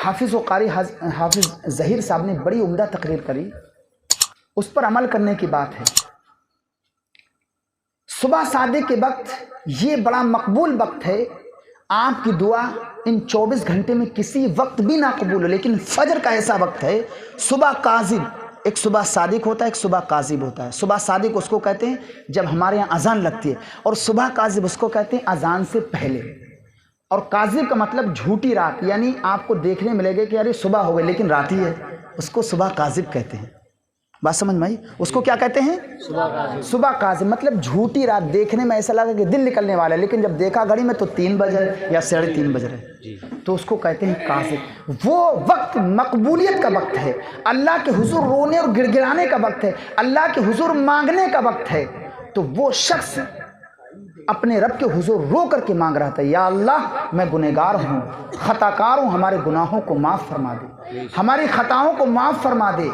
حافظ و قاری حافظ ظہیر صاحب نے بڑی عمدہ تقریر کری، اس پر عمل کرنے کی بات ہے۔ صبح صادق کے وقت یہ بڑا مقبول وقت ہے، آپ کی دعا ان 24 گھنٹے میں کسی وقت بھی نہ قبول ہو، لیکن فجر کا ایسا وقت ہے، صبح کاذب، ایک صبح صادق ہوتا ہے، ایک صبح کاذب ہوتا ہے۔ صبح صادق اس کو کہتے ہیں جب ہمارے یہاں اذان لگتی ہے، اور صبح کاذب اس کو کہتے ہیں اذان سے پہلے۔ اور کاذب کا مطلب جھوٹی رات، یعنی آپ کو دیکھنے ملے گا کہ یار یہ صبح ہو گئی لیکن رات ہی ہے، اس کو صبح کاذب کہتے ہیں۔ بات سمجھ میں آئی؟ اس کو کیا کہتے ہیں؟ صبح کاذب، مطلب جھوٹی رات، دیکھنے میں ایسا لگا کہ دل نکلنے والا ہے، لیکن جب دیکھا گھڑی میں تو 3 بج رہے یا 3:30 بج رہے، تو اس کو کہتے ہیں کاذب۔ وہ وقت مقبولیت کا وقت ہے، اللہ کے حضور رونے اور گڑ گڑانے کا وقت ہے، اللہ کے حضور مانگنے کا وقت ہے۔ تو وہ شخص اپنے رب کے حضور رو کر کے مانگ رہا تھا، یا اللہ میں گنہگار ہوں، خطا کار ہوں، ہمارے گناہوں کو معاف فرما دے، ہماری خطاؤں کو معاف فرما دے۔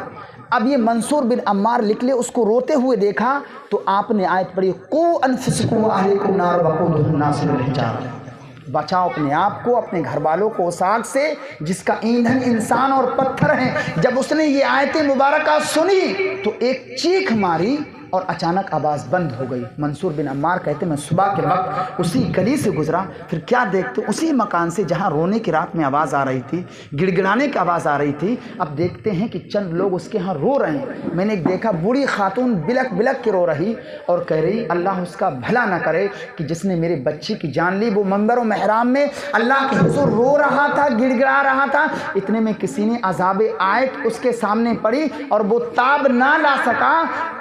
اب یہ منصور بن عمار نکلے، اس کو روتے ہوئے دیکھا تو آپ نے آیت پڑھی، قوا انفسکم واہلیکم نارا وقودھا الناس والحجارہ، بچاؤ اپنے آپ کو، اپنے گھر والوں کو اس آگ سے جس کا ایندھن انسان اور پتھر ہیں۔ جب اس نے یہ آیت مبارکہ سنی تو ایک چیخ ماری اور اچانک آواز بند ہو گئی۔ منصور بن عمار کہتے میں صبح کے وقت اسی گلی سے گزرا، پھر کیا دیکھتے اسی مکان سے جہاں رونے کی رات میں آواز آ رہی تھی، گڑ گڑانے کی آواز آ رہی تھی، اب دیکھتے ہیں کہ چند لوگ اس کے ہاں رو رہے ہیں۔ میں نے ایک دیکھا بوڑھی خاتون بلک بلک کے رو رہی اور کہہ رہی اللہ اس کا بھلا نہ کرے کہ جس نے میرے بچی کی جان لی۔ وہ منبر و محرام میں اللہ کے حضور رو رہا تھا، گڑ گڑا رہا تھا، اتنے میں کسی نے عذاب آیت اس کے سامنے پڑی اور وہ تاب نہ لا سکا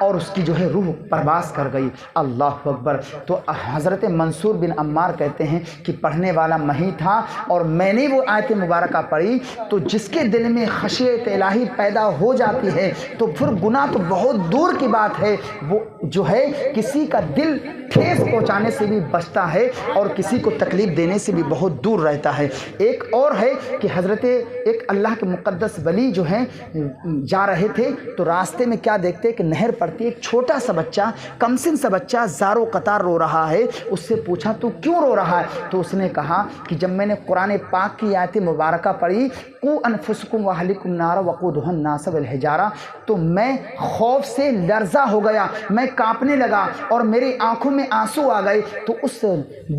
اور اس کی جو ہے روح پرواز کر گئی۔ اللہ اکبر۔ تو حضرت منصور بن عمار کہتے ہیں کہ پڑھنے والا میں ہی تھا اور میں نے وہ آیت مبارکہ پڑھی، تو جس کے دل میں خشیت الہی پیدا ہو جاتی ہے تو پھر گناہ تو بہت دور کی بات ہے، وہ جو ہے کسی کا دل ٹھیس پہنچانے سے بھی بچتا ہے اور کسی کو تکلیف دینے سے بھی بہت دور رہتا ہے۔ ایک اور ہے کہ حضرت ایک اللہ کے مقدس ولی جو ہیں جا رہے تھے تو راستے میں کیا دیکھتے کہ نہر پڑتی ہے، ایک چھوٹا سا بچہ، کم سن سا بچہ زار و قطار رو رہا ہے۔ اس سے پوچھا تو کیوں رو رہا ہے؟ تو اس نے کہا کہ جب میں نے قرآن پاک کی آیت مبارکہ پڑھی قوا انفسکم واہلیکم نارا وقودھا الناس والحجارہ، تو میں خوف سے لرزہ ہو گیا، میں کانپنے لگا اور میری آنکھوں میں آنسو آ گئے۔ تو اس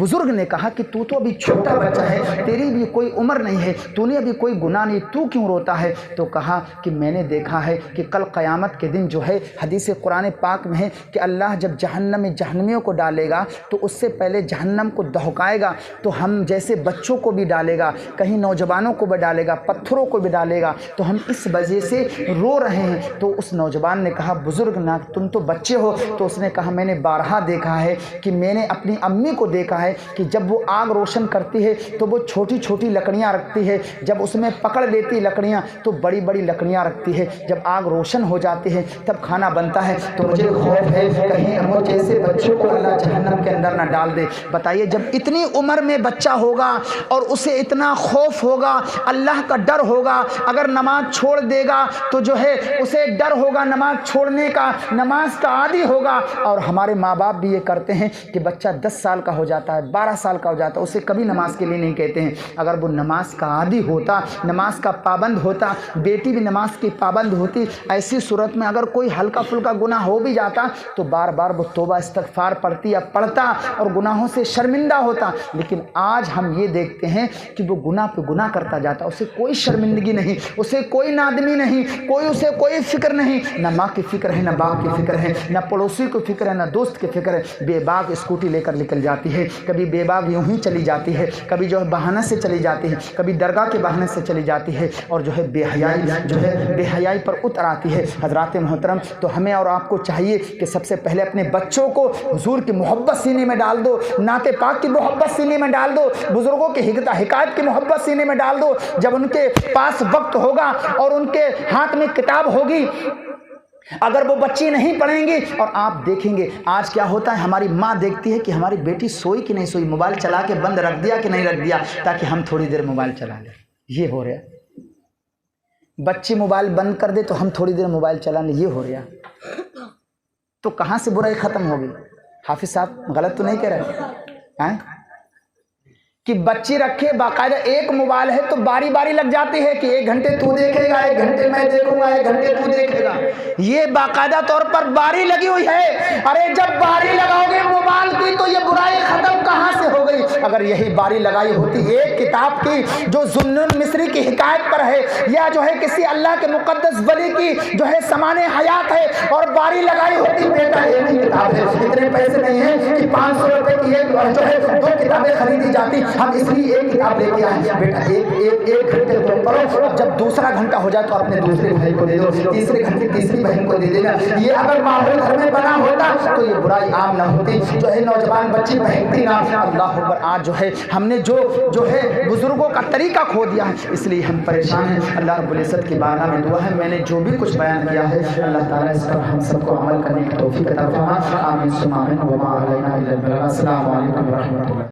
بزرگ نے کہا کہ تو ابھی چھوٹا بچہ ہے، تیری بھی کوئی عمر نہیں ہے، تو نے ابھی کوئی گناہ نہیں، تو کیوں روتا ہے؟ تو کہا کہ میں نے دیکھا ہے کہ کل قیامت کے دن جو ہے حدیث قرآن پاک میں ہے کہ اللہ جب جہنم میں جہنمیوں کو ڈالے گا تو اس سے پہلے جہنم کو دہکائے گا، تو ہم جیسے بچوں کو بھی ڈالے گا، کہیں نوجوانوں کو بھی ڈالے گا، پتھروں کو بھی ڈالے گا، تو ہم اس وجہ سے رو رہے ہیں۔ تو اس نوجوان نے کہا بزرگ نہ تم تو بچے ہو، تو اس نے کہا میں نے بارہا دیکھا ہے کہ میں نے اپنی امی کو دیکھا ہے کہ جب وہ آگ روشن کرتی ہے تو وہ چھوٹی چھوٹی لکڑیاں رکھتی ہے، جب اس میں پکڑ لیتی لکڑیاں تو بڑی بڑی لکڑیاں رکھتی ہے، جب آگ روشن ہو جاتی ہے تب کھانا بنتا ہے۔ تو مجھے خوف ہے کہیں ہم جیسے بچوں کو اللہ جہنم کے اندر نہ ڈال دے۔ بتائیے جب اتنی عمر میں بچہ ہوگا اور اسے اتنا خوف ہوگا، اللہ کا ڈر ہوگا، اگر نماز چھوڑ دے گا تو جو ہے اسے ڈر ہوگا نماز چھوڑنے کا، نماز کا عادی ہوگا۔ اور ہمارے ماں باپ بھی یہ کرتے ہیں کہ بچہ 10 سال کا ہو جاتا ہے، 12 سال کا ہو جاتا ہے، اسے کبھی نماز کے لیے نہیں کہتے ہیں۔ اگر وہ نماز کا عادی ہوتا، نماز کا پابند ہوتا، بیٹی بھی نماز کی پابند ہوتی، ایسی صورت میں اگر کوئی ہلکا پھلکا گناہ ہو بھی جاتا تو بار بار وہ توبہ استغفار پڑھتی یا پڑھتا اور گناہوں سے شرمندہ ہوتا۔ لیکن آج ہم یہ دیکھتے ہیں کہ وہ گناہ پہ گناہ کرتا جاتا، اسے کوئی شرمندگی نہیں، اسے کوئی نادمی نہیں، اسے کوئی فکر نہیں، نہ ماں کی فکر ہے، نہ باپ کی فکر ہے، نہ پڑوسی کو فکر ہے، نہ دوست کی فکر ہے۔ بے باک اسکوٹی لے کر نکل جاتی ہے، کبھی بے باک یوں ہی چلی جاتی ہے، کبھی جو ہے بہانہ سے چلی جاتی ہے، کبھی درگاہ کے بہانے سے چلی جاتی ہے، اور جو ہے بے حیائی پر اتر آتی ہے۔ حضرات محترم، تو ہمیں اور آپ کو چاہیے کہ سب سے پہلے اپنے بچوں کو حضور کی محبت سینے میں ڈال دو، نعت پاک کی محبت سینے میں ڈال دو، بزرگوں کی حکایت کی محبت سینے میں ڈال دو۔ جب ان کے پاس وقت ہوگا اور ان کے ہاتھ میں کتاب ہوگی، اگر وہ بچی نہیں پڑھیں گی، اور آپ دیکھیں گے آج کیا ہوتا ہے، ہماری ماں دیکھتی ہے کہ ہماری بیٹی سوئی کہ نہیں سوئی، موبائل چلا کے بند رکھ دیا کہ نہیں رکھ دیا، تاکہ ہم تھوڑی دیر موبائل چلا لیں۔ یہ ہو رہا ہے، بچی موبائل بند کر دے تو ہم تھوڑی دیر موبائل چلا لیں، یہ ہو رہا ہے۔ تو کہاں سے برائی ختم ہوگی؟ حافظ صاحب غلط تو نہیں کہہ رہے ہیں؟ کہ بچی رکھے باقاعدہ ایک موبائل ہے تو باری باری لگ جاتی ہے کہ 1 گھنٹے تو دیکھے گا، 1 گھنٹے میں دیکھوں گا، 1 گھنٹے تو دیکھے گا، یہ باقاعدہ طور پر باری لگی ہوئی ہے۔ ارے جب باری لگاؤ گے موبائل کی تو یہ برائی ختم کہاں سے ہو گئی؟ اگر یہی باری لگائی ہوتی ایک کتاب کی جو ذوالنون مصری کی حکایت پر ہے، یا جو ہے کسی اللہ کے مقدس ولی کی جو ہے سمان حیات ہے، اور باری لگائی ہوتی بیٹا ایک ہی کتاب ہے، اتنے پیسے نہیں ہیں کہ 500 روپے کی ایک جو ہے 2 کتابیں خریدی جاتی، ہم اس لیے ایک کتاب لے کے آئے، بیٹا ایک گھنٹے تم پڑھو، جب دوسرا گھنٹہ ہو جائے تو اپنے دوسرے بھائی کو دے دو، تیسرے گھنٹے تیسری بہن کو دے دینا۔ یہ اگر ماحول گھر میں بنا ہوتا تو یہ برائی عام نہ ہوتی، جو ہے نوجوان بچی بہنتی نہ۔ اللہ اکبر، آج جو ہے ہم نے جو ہے بزرگوں کا طریقہ کھو دیا ہے، اس لیے ہم پریشان ہیں۔ اللہ رب العزت کی بارگاہ میں دعا ہے، میں نے جو بھی کچھ بیان کیا ہے اللہ تعالیٰ اس پر ہم سب کو عمل کرنے کی توفیق عطا فرمائے۔ آمین ثم آمین، وما علینا الا البلاغ۔ السلام علیکم ورحمۃ اللہ۔